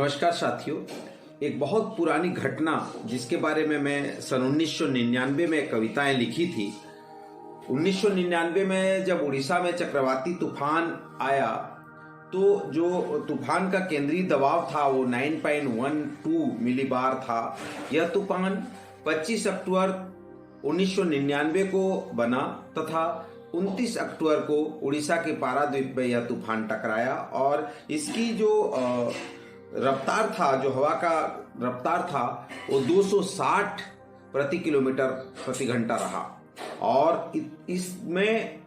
नमस्कार साथियों। एक बहुत पुरानी घटना जिसके बारे में मैं सन 1999 में कविताएं लिखी थी। 1999 में जब उड़ीसा में चक्रवाती तूफान आया तो जो तूफान का केंद्रीय दबाव था वो 9.12 मिलीबार था। यह तूफान 25 अक्टूबर 1999 को बना तथा 29 अक्टूबर को उड़ीसा के पारादीप में यह तूफान टकराया और इसकी जो रफ्तार था, जो हवा का रफ्तार था, वो 260 प्रति किलोमीटर प्रति घंटा रहा और इसमें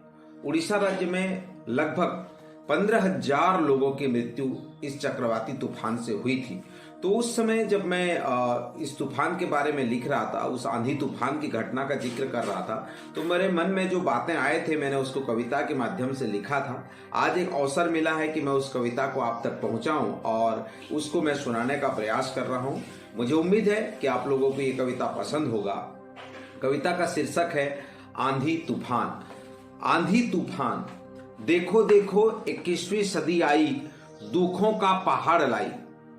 उड़ीसा राज्य में लगभग 15,000 लोगों की मृत्यु इस चक्रवाती तूफान से हुई थी। तो उस समय जब मैं इस तूफान के बारे में लिख रहा था, उस आंधी तूफान की घटना का जिक्र कर रहा था, तो मेरे मन में जो बातें आए थे मैंने उसको कविता के माध्यम से लिखा था। आज एक अवसर मिला है कि मैं उस कविता को आप तक पहुंचाऊं और उसको मैं सुनाने का प्रयास कर रहा हूं। मुझे उम्मीद है कि आप लोगों को ये कविता पसंद होगा। कविता का शीर्षक है आंधी तूफान। आंधी तूफान, देखो देखो 21वीं सदी आई, दुखों का पहाड़ लाई।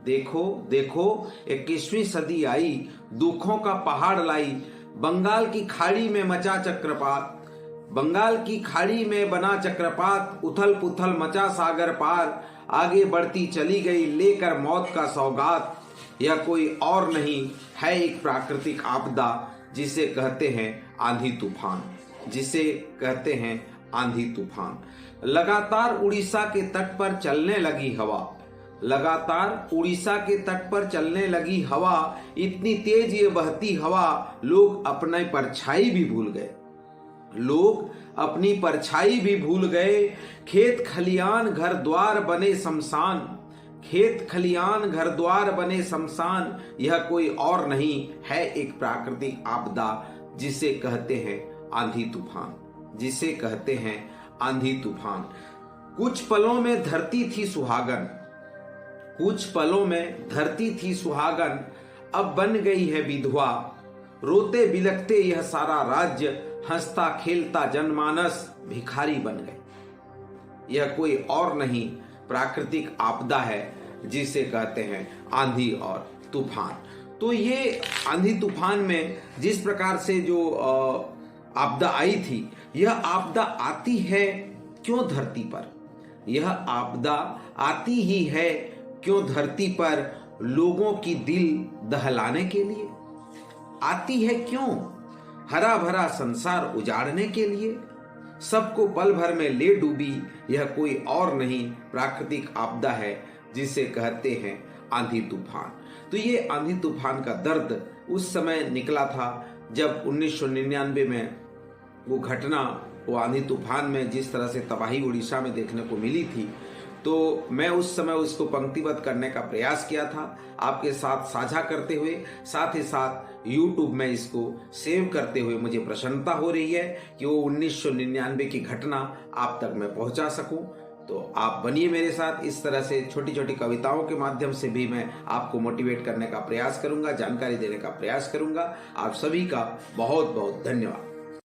देखो देखो 21वीं सदी आई, दुखों का पहाड़ लाई। बंगाल की खाड़ी में मचा चक्रपात, बंगाल की खाड़ी में बना चक्रपात। उथल पुथल मचा सागर पार, आगे बढ़ती चली गई लेकर मौत का सौगात। यह कोई और नहीं है एक प्राकृतिक आपदा जिसे कहते हैं आंधी तूफान, जिसे कहते हैं आंधी तूफान। लगातार उड़ीसा के तट पर चलने लगी हवा, लगातार उड़ीसा के तट पर चलने लगी हवा। इतनी तेज ये बहती हवा, लोग अपनी परछाई भी भूल गए, लोग अपनी परछाई भी भूल गए। खेत खलियान घर द्वार बने शमशान, खेत खलियान घर द्वार बने शमशान। यह कोई और नहीं है एक प्राकृतिक आपदा जिसे कहते हैं आंधी तूफान, जिसे कहते हैं आंधी तूफान। कुछ पलों में धरती थी सुहागन, कुछ पलों में धरती थी सुहागन, अब बन गई है विधवा। रोते बिलखते यह सारा राज्य, हंसता खेलता जनमानस भिखारी बन गए। यह कोई और नहीं प्राकृतिक आपदा है जिसे कहते हैं आंधी और तूफान। तो ये आंधी तूफान में जिस प्रकार से जो आपदा आई थी, यह आपदा आती है क्यों धरती पर? यह आपदा आती ही है क्यों धरती पर? लोगों की दिल दहलाने के लिए आती है क्यों? हरा भरा संसार उजाड़ने के लिए? सबको पल भर में ले डूबी, यह कोई और नहीं प्राकृतिक आपदा है जिसे कहते हैं आंधी तूफान। तो ये आंधी तूफान का दर्द उस समय निकला था जब 1999 में वो घटना, वो आंधी तूफान में जिस तरह से तबाही उड़ीसा में देखने को मिली थी, तो मैं उस समय उसको पंक्तिबद्ध करने का प्रयास किया था, आपके साथ साझा करते हुए, साथ ही साथ YouTube में इसको सेव करते हुए मुझे प्रसन्नता हो रही है कि वो 1999 की घटना आप तक मैं पहुंचा सकूं। तो आप बनिए मेरे साथ। इस तरह से छोटी छोटी कविताओं के माध्यम से भी मैं आपको मोटिवेट करने का प्रयास करूंगा, जानकारी देने का प्रयास करूंगा। आप सभी का बहुत बहुत धन्यवाद।